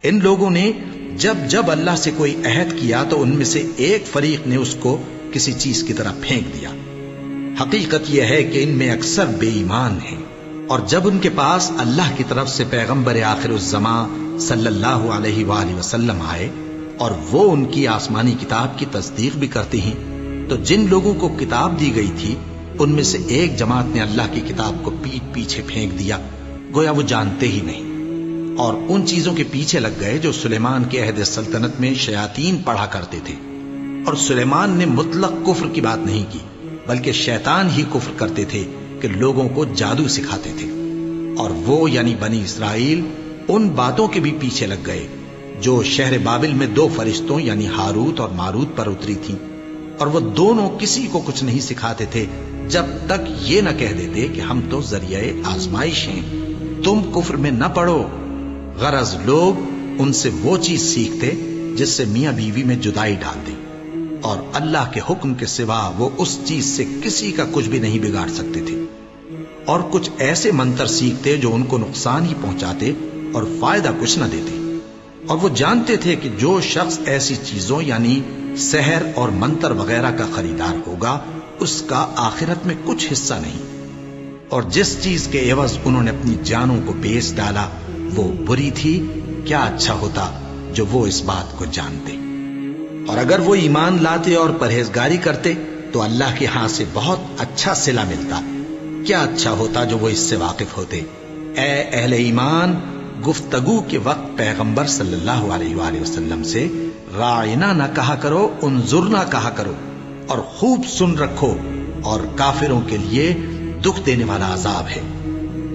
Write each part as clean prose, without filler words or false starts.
ان لوگوں نے جب جب اللہ سے کوئی عہد کیا تو ان میں سے ایک فریق نے اس کو کسی چیز کی طرح پھینک دیا۔ حقیقت یہ ہے کہ ان میں اکثر بے ایمان ہیں، اور جب ان کے پاس اللہ کی طرف سے پیغمبر آخر الزماں صلی اللہ علیہ وآلہ وسلم آئے اور وہ ان کی آسمانی کتاب کی تصدیق بھی کرتے ہیں، تو جن لوگوں کو کتاب دی گئی تھی ان میں سے ایک جماعت نے اللہ کی کتاب کو پیٹ پیچھے پھینک دیا، گویا وہ جانتے ہی نہیں، اور ان چیزوں کے پیچھے لگ گئے جو سلیمان کے عہد سلطنت میں شیاطین پڑھا کرتے تھے۔ اور سلیمان نے مطلق کفر کی بات نہیں کی، بلکہ شیطان ہی کفر کرتے تھے کہ لوگوں کو جادو سکھاتے تھے، اور وہ یعنی بنی اسرائیل ان باتوں کے بھی پیچھے لگ گئے جو شہر بابل میں 2 فرشتوں یعنی ہاروت اور ماروت پر اتری تھیں، اور وہ دونوں کسی کو کچھ نہیں سکھاتے تھے جب تک یہ نہ کہہ دیتے کہ ہم تو ذریعہ آزمائش ہیں، تم کفر میں نہ پڑو۔ غرض لوگ ان سے وہ چیز سیکھتے جس سے میاں بیوی میں جدائی ڈال دیں، اور اللہ کے حکم کے سوا وہ اس چیز سے کسی کا کچھ بھی نہیں بگاڑ سکتے تھے، اور کچھ ایسے منتر سیکھتے جو ان کو نقصان ہی پہنچاتے اور فائدہ کچھ نہ دیتے، اور وہ جانتے تھے کہ جو شخص ایسی چیزوں یعنی سحر اور منتر وغیرہ کا خریدار ہوگا اس کا آخرت میں کچھ حصہ نہیں، اور جس چیز کے عوض انہوں نے اپنی جانوں کو بیچ ڈالا وہ بری تھی، کیا اچھا ہوتا جو وہ اس بات کو جانتے۔ اور اگر وہ ایمان لاتے اور پرہیزگاری کرتے تو اللہ کے ہاں سے بہت اچھا صلہ ملتا، کیا اچھا ہوتا جو وہ اس سے واقف ہوتے۔ اے اہل ایمان، گفتگو کے وقت پیغمبر صلی اللہ علیہ وآلہ وسلم سے راعنا نہ کہا کرو، انظرنا کہا کرو، اور خوب سن رکھو، اور کافروں کے لیے دکھ دینے والا عذاب ہے۔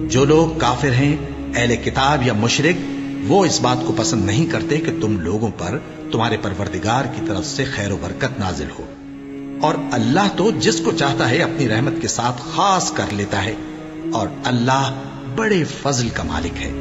جو لوگ کافر ہیں، اہل کتاب یا مشرک، وہ اس بات کو پسند نہیں کرتے کہ تم لوگوں پر تمہارے پروردگار کی طرف سے خیر و برکت نازل ہو، اور اللہ تو جس کو چاہتا ہے اپنی رحمت کے ساتھ خاص کر لیتا ہے، اور اللہ بڑے فضل کا مالک ہے۔